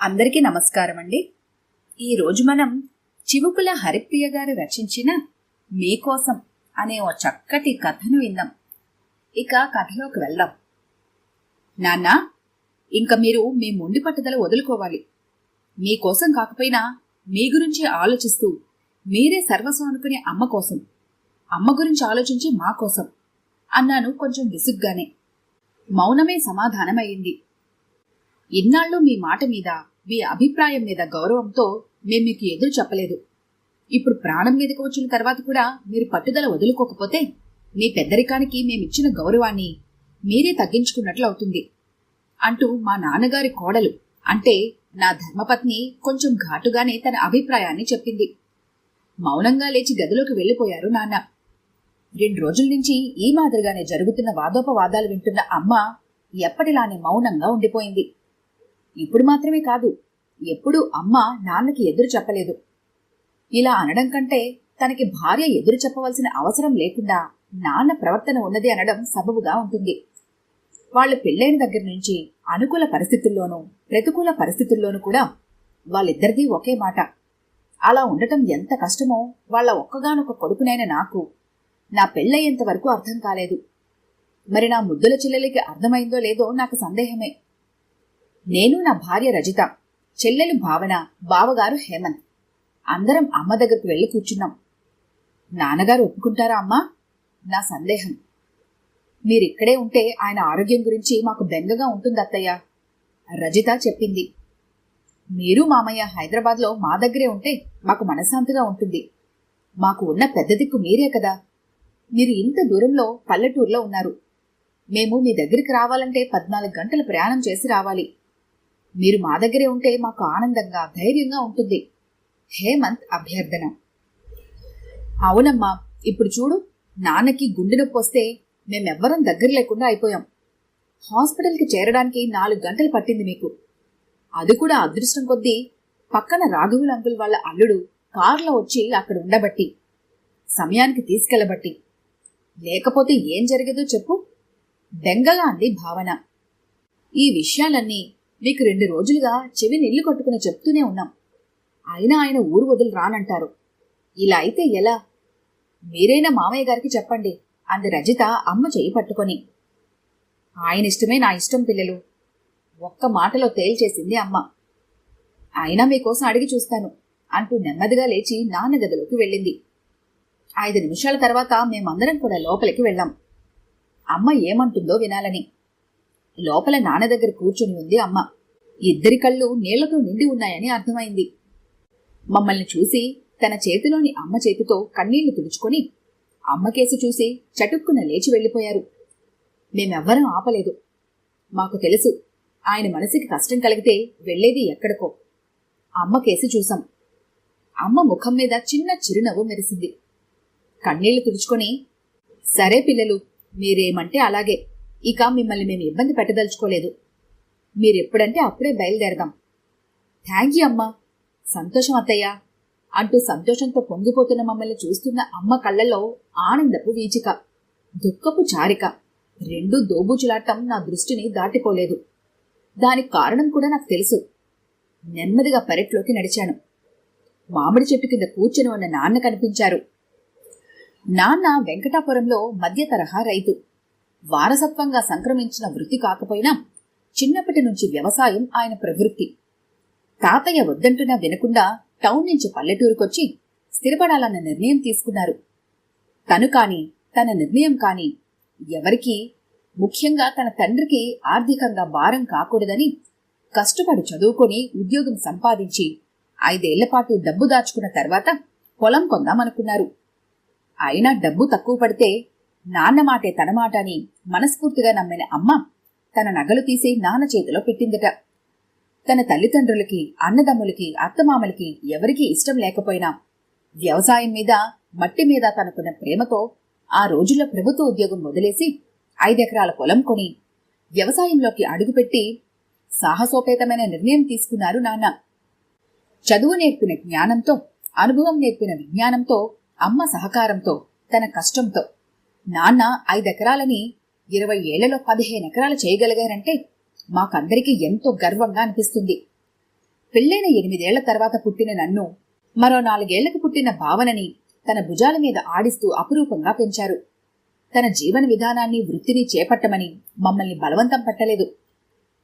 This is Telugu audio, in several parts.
అందరికీ నమస్కారం అండి. ఈరోజు మనం చివుకుల హరిప్రియ గారు రచించిన మీకోసం అనే ఓ చక్కటి కథను విందాం. ఇక కథలోకి వెళ్దాం. నాన్న, ఇంక మీరు మీ మొండి పట్టుదల వదులుకోవాలి. మీకోసం కాకపోయినా మీ గురించి ఆలోచిస్తూ మీరే సర్వస్వం అనుకునే అమ్మ కోసం, అమ్మ గురించి ఆలోచించి మా కోసం అన్నాను కొంచెం విసుగ్గానే. మౌనమే సమాధానమయ్యింది. ఇన్నాళ్ళు మీ మాట మీద, మీ అభిప్రాయం మీద గౌరవంతో మేము మీకు ఎదురు చెప్పలేదు. ఇప్పుడు ప్రాణం మీదకి వచ్చిన తర్వాత కూడా మీరు పట్టుదల వదులుకోకపోతే మీ పెద్దరికానికి మేమిచ్చిన గౌరవాన్ని మీరే తగ్గించుకున్నట్లు అవుతుంది అంటూ మా నాన్నగారి కోడలు, అంటే నా ధర్మపత్ని, కొంచెం ఘాటుగానే తన అభిప్రాయాన్ని చెప్పింది. మౌనంగా లేచి గదిలోకి వెళ్లిపోయారు నాన్న. 2 రోజుల నుంచి ఈ మాదిరిగానే జరుగుతున్న వాదోపవాదాలు వింటున్న అమ్మ ఎప్పటిలానే మౌనంగా ఉండిపోయింది. ఇప్పుడు మాత్రమే కాదు, ఎప్పుడూ అమ్మ నాన్నకి ఎదురు చెప్పలేదు. ఇలా అనడం కంటే తనకి భార్య ఎదురు చెప్పవలసిన అవసరం లేకుండా నాన్న ప్రవర్తన ఉన్నది అనడం సబబుగా ఉంటుంది. వాళ్ళు పెళ్ళైన దగ్గర నుంచి అనుకూల పరిస్థితుల్లోనూ ప్రతికూల పరిస్థితుల్లోనూ కూడా వాళ్ళిద్దరిదీ ఒకే మాట. అలా ఉండటం ఎంత కష్టమో వాళ్ళ ఒక్కగానొక్క కొడుకునైన నాకు నా పెళ్ళయ్యేంత వరకు అర్థం కాలేదు. మరి నా ముద్దుల చెల్లెలికి అర్థమైందో లేదో నాకు సందేహమే. నేను, నా భార్య రజిత, చెల్లెలు భావన, బావగారు హేమంత్ అందరం అమ్మ దగ్గరకు వెళ్లి కూర్చున్నాం. నాన్నగారు ఒప్పుకుంటారా అమ్మా? నా సందేహం. మీరిక్కడే ఉంటే ఆయన ఆరోగ్యం గురించి మాకు బెంగగా ఉంటుంది అత్తయ్య, రజిత చెప్పింది. మీరు మామయ్య హైదరాబాద్లో మా దగ్గరే ఉంటే మాకు మనశ్శాంతిగా ఉంటుంది. మాకు ఉన్న పెద్ద దిక్కు మీరే కదా. మీరు ఇంత దూరంలో పల్లెటూరులో ఉన్నారు. మేము మీ దగ్గరికి రావాలంటే 14 గంటల ప్రయాణం చేసి రావాలి. మీరు మా దగ్గరే ఉంటే మాకు ఆనందంగా, ధైర్యంగా ఉంటుంది, హేమంత్ అభ్యర్థన. అవునమ్మా, ఇప్పుడు చూడు, నాన్నకి గుండె నొప్పి వస్తే మేమెవ్వరం దగ్గర లేకుండా అయిపోయాం. హాస్పిటల్కి చేరడానికి 4 గంటలు పట్టింది మీకు. అది కూడా అదృష్టం కొద్దీ పక్కన రాఘవుల అంకుల్ వాళ్ళ అల్లుడు కారులో వచ్చి అక్కడ ఉండబట్టి, సమయానికి తీసుకెళ్లబట్టి. లేకపోతే ఏం జరిగేదో చెప్పు, బెంగగా అంది భావన. ఈ విషయాలన్నీ మీకు 2 రోజులుగా చెవి నీళ్లు కొట్టుకుని చెప్తూనే ఉన్నాం. అయినా ఆయన ఊరు వదిలి రానంటారు. ఇలా అయితే ఎలా? మీరైనా మామయ్య గారికి చెప్పండి అంది రజిత అమ్మ చెయ్యి పట్టుకొని. ఆయన ఇష్టమే నా ఇష్టం పిల్లలు, ఒక్క మాటలో తేల్చేసింది అమ్మ. అయినా మీకోసం అడిగి చూస్తాను అంటూ నెమ్మదిగా లేచి నాన్న గదిలోకి వెళ్ళింది. 5 నిమిషాల తర్వాత మేమందరం కూడా లోపలికి వెళ్ళాం, అమ్మ ఏమంటుందో వినాలని. లోపల నాన్న దగ్గర కూర్చుని ఉంది అమ్మ. ఇద్దరి కళ్ళు నీళ్లతో నిండి ఉన్నాయని అర్థమైంది. మమ్మల్ని చూసి తన చేతిలోని అమ్మ చేతితో కన్నీళ్లు తుడుచుకొని అమ్మకేసి చూసి చటుక్కున లేచి వెళ్లిపోయారు. మేమెవ్వరం ఆపలేదు. మాకు తెలుసు, ఆయన మనసుకి కష్టం కలిగితే వెళ్లేది ఎక్కడికో. అమ్మకేసి చూసాం. అమ్మ ముఖం మీద చిన్న చిరునవ్వు మెరిసింది. కన్నీళ్లు తుడుచుకొని, సరే పిల్లలు, మీరేమంటే అలాగే. ఇక మిమ్మల్ని మేము ఇబ్బంది పెట్టదలుచుకోలేదు. మీరెప్పుడంటే అప్పుడే బయలుదేరదాం. థ్యాంక్ యూ అమ్మా, సంతోషం అత్తయ్య అంటూ సంతోషంతో పొంగిపోతున్న మమ్మల్ని చూస్తున్న అమ్మ కళ్ళల్లో ఆనందపు వీచిక, దుఃఖపు చారిక రెండూ దోబూచులాటం నా దృష్టిని దాటిపోలేదు. దానికి కారణం కూడా నాకు తెలుసు. నెమ్మదిగా పెరట్లోకి నడిచాను. మామిడి చెట్టు కింద కూర్చుని ఉన్న నాన్న కనిపించారు. నాన్న వెంకటాపురంలో మధ్య తరహా రైతు. వారసత్వంగా సంక్రమించిన వృత్తి కాకపోయినా చిన్నప్పటి నుంచి వ్యవసాయం ఆయన ప్రవృత్తి. తాతయ్య వద్దంటున్నా వినకుండా టౌన్ నుంచి పల్లెటూరుకొచ్చి స్థిరపడాలన్న నిర్ణయం తీసుకున్నారు. తను కాని, తన నిర్ణయం కాని ఎవరికీ, ముఖ్యంగా తన తండ్రికి ఆర్థికంగా భారం కాకూడదని కష్టపడి చదువుకొని ఉద్యోగం సంపాదించి 5 ఏళ్లపాటు డబ్బు దాచుకున్న తర్వాత పొలం కొందామనుకున్నారు. అయినా డబ్బు తక్కువ పడితే నాన్న మాటే తన మాట అని మనస్ఫూర్తిగా నమ్మిన అమ్మ తన నగలు తీసి నాన్న చేతిలో పెట్టిందట. తన తల్లిదండ్రులకి, అన్నదమ్ములకి, అత్తమామలకి ఎవరికీ ఇష్టం లేకపోయినా వ్యవసాయం మీద, మట్టి మీద తనకున్న ప్రేమతో ఆ రోజుల్లో ప్రభుత్వ ఉద్యోగం వదిలేసి 5 ఎకరాల పొలం కొని వ్యవసాయంలోకి అడుగుపెట్టి సాహసోపేతమైన నిర్ణయం తీసుకున్నారు నాన్న. చదువు నేర్పిన జ్ఞానంతో, అనుభవం నేర్పిన విజ్ఞానంతో, అమ్మ సహకారంతో, తన కష్టంతో నాన్న 5 ఎకరాలని 20 ఏళ్లలో 15 ఎకరాలు చేయగలిగారంటే మాకందరికీ ఎంతో గర్వంగా అనిపిస్తుంది. పెళ్ళైన 8 ఏళ్ల తర్వాత పుట్టిన నన్ను మరో 4 ఏళ్లకు పుట్టిన భావనని తన భుజాల మీద ఆడిస్తూ అపురూపంగా పెంచారు. తన జీవన విధానాన్ని, వృత్తిని చేపట్టమని మమ్మల్ని బలవంతం పెట్టలేదు.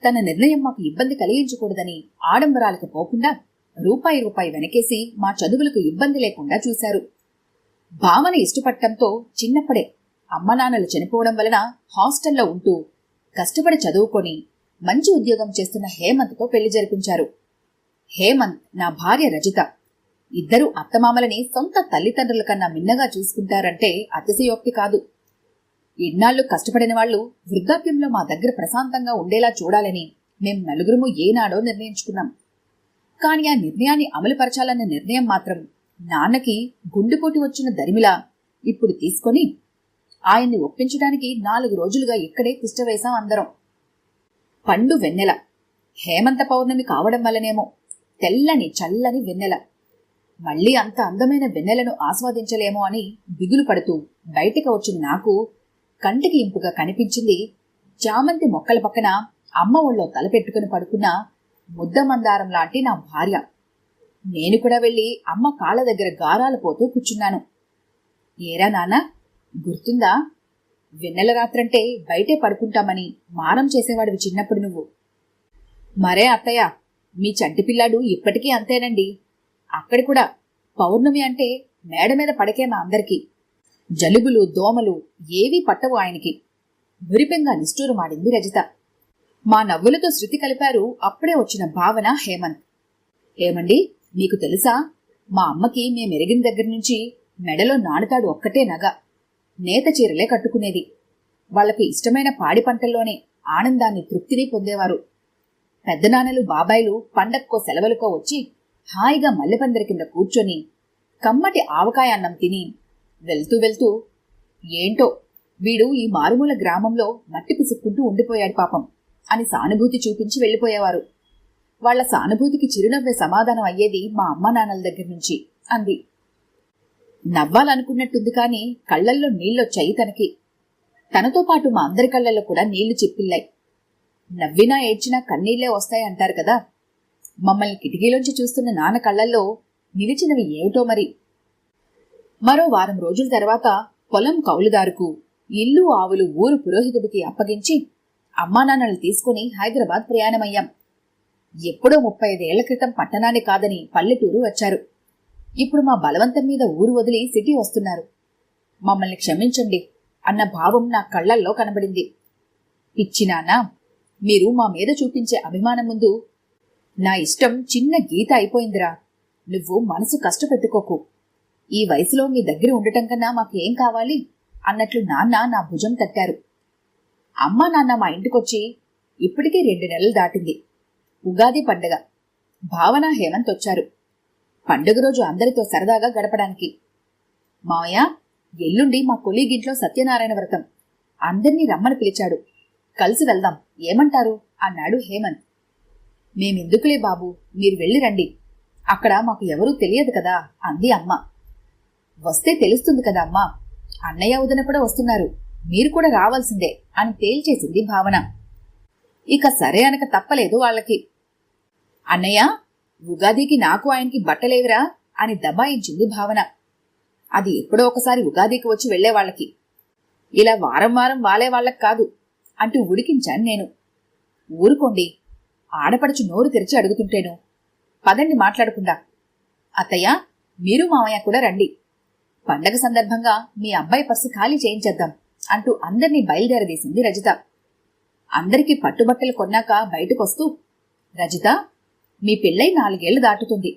తన నిర్ణయం మాకు ఇబ్బంది కలిగించకూడదని ఆడంబరాలకు పోకుండా రూపాయి వెనకేసి మా చదువులకు ఇబ్బంది లేకుండా చూశారు. భావన ఇష్టపడటంతో చిన్నప్పుడే అమ్మనాన్నలు చనిపోవడం వలన హాస్టల్లో ఉంటూ కష్టపడి చదువుకొని మంచి ఉద్యోగం చేస్తున్న హేమంత్తో పెళ్లి జరిపించారు. హేమంత్ నా భార్య రజిత. ఇద్దరు అత్తమామలని సొంత తల్లిదండ్రుల కన్నా మిన్నగా చూసుకుంటారంటే అతిశయోక్తి కాదు. ఇన్నాళ్లు కష్టపడిన వాళ్లు వృద్ధాప్యంలో మా దగ్గర ప్రశాంతంగా ఉండేలా చూడాలని మేం నలుగురము ఏనాడో నిర్ణయించుకున్నాం. కాని ఆ నిర్ణయాన్ని అమలుపరచాలన్న నిర్ణయం మాత్రం నాన్నకి గుండెపోటు వచ్చిన దరిమిలా ఇప్పుడు తీసుకొని ఆయన్ని ఒప్పించడానికి 4 రోజులుగా ఇక్కడే తిష్టవేశాం అందరం. పండు వెన్నెల. హేమంత పౌర్ణమి కావడం వల్లనేమో తెల్లని చల్లని వెన్నెల. మళ్లీ అంత అందమైన వెన్నెలను ఆస్వాదించలేమో అని దిగులు పడుతూ బయటికి వచ్చిన నాకు కంటికి ఇంపుగా కనిపించింది చామంతి మొక్కల పక్కన అమ్మ ఒళ్ళో తలపెట్టుకుని పడుకున్న ముద్దమందారం లాంటి నా భార్య. నేను కూడా వెళ్లి అమ్మ కాళ్ల దగ్గర గారాలు పోతూ కూర్చున్నాను. ఏరా నాన్న, గుర్తుందా? వెన్నెల రాత్రంటే బయటే పడుకుంటామని మారం చేసేవాడివి చిన్నప్పుడు నువ్వు. మరే అత్తయ్య, మీ చంటి పిల్లాడు ఇప్పటికీ అంతేనండి. అక్కడి కూడా పౌర్ణమి అంటే మేడ మీద పడకే మా అందరికీ. జలుబులు, దోమలు ఏవీ పట్టవు ఆయనకి. మురిపెంగా నిష్ఠూరమాడింది రజిత. మా నవ్వులతో శృతి కలిపారు అప్పుడే వచ్చిన భావన, హేమంత్. ఏమండి, మీకు తెలుసా, మా అమ్మకి మేమెరిగిన దగ్గర నుంచి మెడలో నానుతాడు ఒక్కటే నగ. నేత చీరలే కట్టుకునేది. వాళ్లకు ఇష్టమైన పాడి పంటల్లోనే ఆనందాన్ని, తృప్తిని పొందేవారు. పెద్దనాన్నలు, బాబాయిలు పండక్కో సెలవులకో వచ్చి హాయిగా మల్లెపందిరి కింద కూర్చొని కమ్మటి ఆవకాయ అన్నం తిని వెళ్తూ వెళ్తూ, ఏంటో వీడు ఈ మారుమూల గ్రామంలో మట్టి పిసుక్కుంటూ ఉండిపోయాడు పాపం అని సానుభూతి చూపించి వెళ్లిపోయేవారు. వాళ్ల సానుభూతికి చిరునవ్వే సమాధానం అయ్యేది మా అమ్మా నాన్నల దగ్గర నుంచి అంది. నవ్వాలనుకున్నట్టుంది కాని కళ్లల్లో నీళ్లొచ్చాయి తనకి. తనతో పాటు మా అందరి కళ్లల్లో కూడా నీళ్లు చిప్పిల్లాయి. నవ్వినా ఏడ్చినా కన్నీళ్లే వస్తాయంటారు కదా. మమ్మల్ని కిటికీలోంచి చూస్తున్న నాన్న కళ్లల్లో నిలిచినవి ఏమిటో మరి. మరో 1 వారం రోజుల తర్వాత పొలం కౌలుదారుకు, ఇల్లు ఆవులు ఊరు పురోహితుడికి అప్పగించి అమ్మానాన్నలు తీసుకుని హైదరాబాద్ ప్రయాణమయ్యాం. ఎప్పుడో 35 ఏళ్ల క్రితం పట్టణాన్ని కాదని పల్లెటూరు వచ్చారు. ఇప్పుడు మా బలవంతం మీద ఊరు వదిలి సిటీ వస్తున్నారు. మమ్మల్ని క్షమించండి అన్న భావం నా కళ్లల్లో కనబడింది. పిచ్చినానా, మీరు మా మీద చూపించే అభిమానం ముందు నా ఇష్టం చిన్న గీత అయిపోయిందిరా. నువ్వు మనసు కష్టపెట్టుకోకు. ఈ వయసులో మీ దగ్గర ఉండటం కన్నా మాకేం కావాలి అన్నట్లు నాన్న నా భుజం తట్టారు. అమ్మా నాన్న మా ఇంటికొచ్చి ఇప్పటికీ 2 నెలలు దాటింది. ఉగాది పండగ. భావన, హేమంత్ వచ్చారు. పండుగ రోజు అందరితో సరదాగా గడపడానికి. మావయ్య, ఎల్లుండి మా కొలీగింట్లో సత్యనారాయణ వ్రతం. అందర్నీ రమ్మని పిలిచాడు. కలిసి వెళ్దాం, ఏమంటారు అన్నాడు హేమంత్. మేమెందుకులే బాబు, మీరు వెళ్ళి రండి. అక్కడ మాకు ఎవరూ తెలియదు కదా అంది అమ్మ. వస్తే తెలుస్తుంది కదా అమ్మా. అన్నయ్య, వదిన కూడా వస్తున్నారు, మీరు కూడా రావాల్సిందే అని తేల్చేసింది భావన. ఇక సరే అనక తప్పలేదు వాళ్ళకి. అన్నయ్య, ఉగాదికి నాకు ఆయనకి బట్టలేవిరా అని దబాయించింది భావన. అది ఎప్పుడో ఒకసారి ఉగాదికి వచ్చి వెళ్లేవాళ్లకి, ఇలా వారం వారం వాలేవాళ్లకి కాదు అంటూ ఉడికించాను నేను. ఊరుకోండి, ఆడపడుచు నోరు తెరిచి అడుగుతుంటేను. పదండి మాట్లాడకుండా. అత్తయ్య, మీరు మామయ్య కూడా రండి. పండగ సందర్భంగా మీ అబ్బాయి పర్సు ఖాళీ చేయించేద్దాం అంటూ అందర్నీ బయలుదేరదీసింది రజిత. అందరికీ పట్టుబట్టలు కొన్నాక బయటకొస్తూ, రజిత, మీ పెళ్ళై 4 ఏళ్లు దాటుతుంది,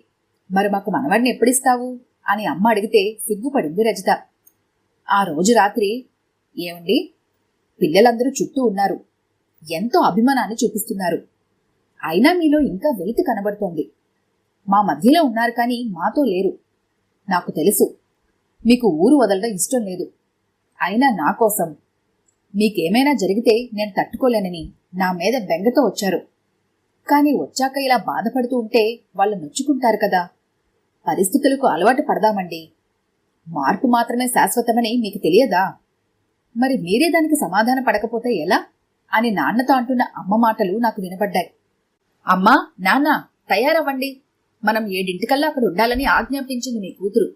మరి మాకు మనవాడిని ఎప్పుడిస్తావు అని అమ్మ అడిగితే సిగ్గుపడింది రజిత. ఆ రోజు రాత్రి, ఏమండి, పిల్లలందరూ చుట్టూ ఉన్నారు, ఎంతో అభిమానాన్ని చూపిస్తున్నారు. అయినా మీలో ఇంకా వెలితి కనబడుతోంది. మా మధ్యలో ఉన్నారు కానీ మాతో లేరు. నాకు తెలుసు మీకు ఊరు వదలడం ఇష్టం లేదు. అయినా నా కోసం మీకేమైనా జరిగితే నేను తట్టుకోలేనని నా మీద బెంగతో వచ్చారు. కాని వచ్చాక ఇలా బాధపడుతూ ఉంటే వాళ్ళు నొచ్చుకుంటారు కదా. పరిస్థితులకు అలవాటు పడదామండి. మార్పు మాత్రమే శాశ్వతమని మీకు తెలియదా? మరి మీరే దానికి సమాధాన పడకపోతే ఎలా అని నాన్నతో అంటున్న అమ్మ మాటలు నాకు వినపడ్డాయి. అమ్మా, నాన్న, తయారవ్వండి, మనం 7 అక్కడ ఉండాలని ఆజ్ఞాపించింది మీ కూతురు.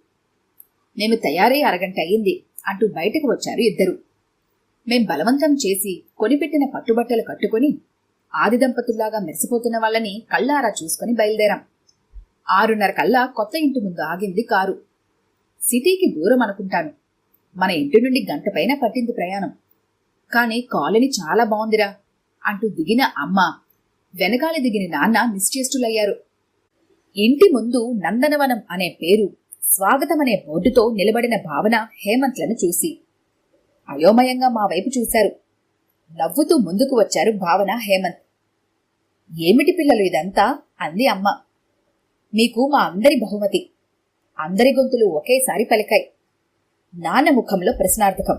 మేము తయారై అరగంట అయింది అంటూ బయటకు వచ్చారు ఇద్దరు. మేం బలవంతం చేసి కొనిపెట్టిన పట్టుబట్టలు కట్టుకుని ఆది దంపతుల్లాగా మెరిసిపోతున్న వాళ్ళని కళ్ళారా చూసుకుని బయలుదేరాం. 6:30 కల్లా కొత్త ఇంటి ముందు ఆగింది కారు. సిటీకి దూరం అనుకుంటాను. మన ఇంటి నుండి గంట పైన పట్టింది ప్రయాణం. కాని కాలనీ చాలా బావుందిరా అంటూ దిగిన అమ్మ, వెనకాల దిగిన నాన్న నిశ్చేష్టులయ్యారు. ఇంటి ముందు నందనవనం అనే పేరు, స్వాగతం అనే బోర్డుతో నిలబడిన భావన, హేమంత్లను చూసి అయోమయంగా మా వైపు చూశారు. నవ్వుతూ ముందుకు వచ్చారు భావన, హేమంత్. ఏమిటి పిల్లలు ఇదంతా అంది అమ్మ. మీకు మా అందరి బహుమతి. అందరి గొంతులు ఒకేసారి పలికాయి. నాన్న ముఖంలో ప్రశ్నార్థకం.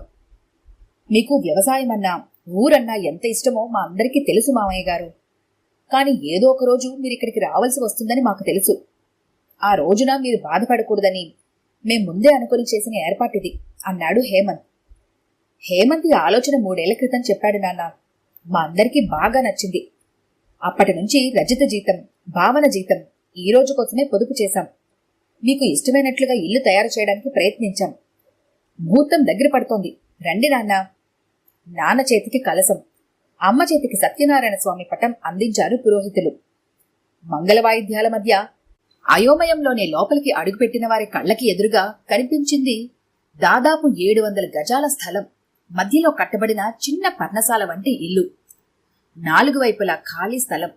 మీకు వ్యవసాయమన్నా ఊరన్నా ఎంత ఇష్టమో మా అందరికీ తెలుసు మామయ్య గారు. కాని ఏదో ఒకరోజు మీరిక్కడికి రావాల్సి వస్తుందని మాకు తెలుసు. ఆ రోజున మీరు బాధపడకూడదని మేం ముందే అనుకుని చేసిన ఏర్పాటిది అన్నాడు హేమంత్. హేమంత్ ఆలోచన 3 ఏళ్ల క్రితం చెప్పాడు నాన్న. మా అందరికీ బాగా నచ్చింది. అప్పటి నుంచి రజిత జీతం, భావన జీతం ఈ రోజు కోసమే పొదుపు చేశాం. మీకు ఇష్టమైనట్లుగా ఇల్లు తయారు చేయడానికి ప్రయత్నించాం. ముహూర్తం దగ్గర పడుతోంది, రండి నాన్న. నాన్న చేతికి కలసం, అమ్మ చేతికి సత్యనారాయణ స్వామి పటం అందించారు పురోహితులు. మంగళవాయిద్యాల మధ్య అయోమయంలోనే లోపలికి అడుగుపెట్టిన వారి కళ్లకి ఎదురుగా కనిపించింది దాదాపు 700 గజాల స్థలం, మధ్యలో కట్టబడిన చిన్న పర్ణశాల వంటి ఇల్లు, 4 వైపులా ఖాళీ స్థలం.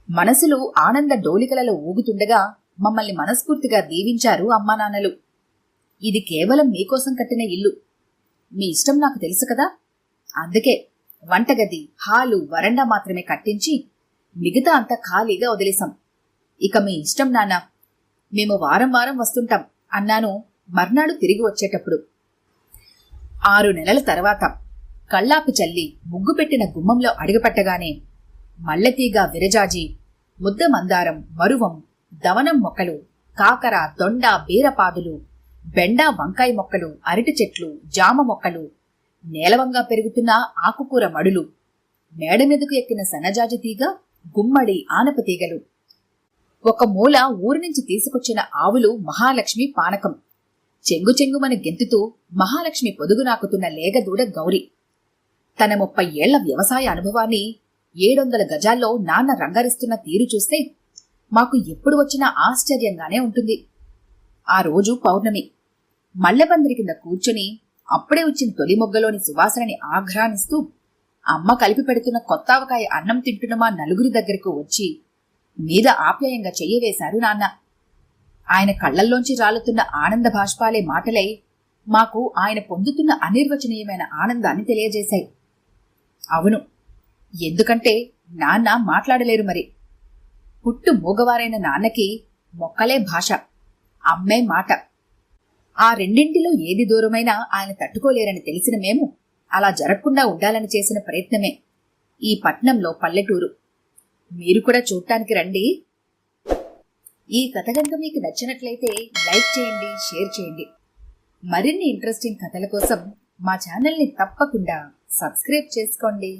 మనసులు ఆనంద డోలికలలో ఊగుతుండగా మమ్మల్ని మనస్ఫూర్తిగా దీవించారు అమ్మానాన్నలు. ఇది కేవలం మీకోసం కట్టిన ఇల్లు. మీ ఇష్టం నాకు తెలుసు కదా, అందుకే వంటగది, హాలు, వరండా మాత్రమే కట్టించి మిగతా అంతా ఖాళీగా వదిలేశాం. ఇక మీ ఇష్టం నాన్న, మేము వారం వారం వస్తుంటాం అన్నాను మర్నాడు తిరిగి వచ్చేటప్పుడు. 6 నెలల తర్వాత కళ్ళాపి చల్లి ముగ్గు పెట్టిన గుమ్మంలో అడుగుపెట్టగానే మల్లెతీగ, విరజాజి, ముద్ద మందారం, మరువం, దవనం మొక్కలు, కాకర, దొండ, బీరపాదులు, బెండ, వంకాయ మొక్కలు, అరటి చెట్లు, జామ మొక్కలు, నేలవంగా పెరుగుతున్న ఆకుకూర మడులు, మేడ మీదకు ఎక్కిన సన్నజాజి తీగ, గుమ్మడి, ఆనపతీగలు. ఒక మూల ఊరి నుంచి తీసుకొచ్చిన ఆవులు మహాలక్ష్మి పానకం. చెంగు చెంగుమని గెంతుతూ మహాలక్ష్మి పొదుగు నాకుతున్న లేగదూడ గౌరి. తన 30 ఏళ్ల వ్యవసాయ అనుభవాన్ని 700 గజాల్లో నాన్న రంగరిస్తున్న తీరు చూస్తే మాకు ఎప్పుడు వచ్చినా ఆశ్చర్యంగానే ఉంటుంది. ఆ రోజు పౌర్ణమి. మల్లెపందిరి కింద కూర్చుని అప్పుడే వచ్చిన తొలి మొగ్గలోని సువాసనని ఆఘ్రానిస్తూ అమ్మ కలిపి పెడుతున్న కొత్తావకాయ అన్నం తింటున్న మా నలుగురి దగ్గరకు వచ్చి మీద ఆప్యాయంగా చెయ్యవేశారు నాన్న. ఆయన కళ్లల్లోంచి రాలుతున్న ఆనంద భాష్పాలే మాటలై మాకు ఆయన పొందుతున్న అనిర్వచనీయమైన ఆనందాన్ని తెలియజేశాయి. అవును, ఎందుకంటే నాన్న మాట్లాడలేరు మరి. పుట్టు మూగవారైన నాన్నకి మొక్కలే భాష, అమ్మే మాట. ఆ రెండింటిలో ఏది దూరమైనా ఆయన తట్టుకోలేరని తెలిసిన మేము అలా జరగకుండా ఉండాలని చేసిన ప్రయత్నమే ఈ పట్నంలో పల్లెటూరు. మీరు కూడా చూడటానికి రండి. ఈ కథ కనుక మీకు నచ్చినట్లయితే లైక్ చేయండి, షేర్ చేయండి. మరిన్ని ఇంట్రెస్టింగ్ కథల కోసం మా ఛానల్ని తప్పకుండా సబ్స్క్రైబ్ చేసుకోండి.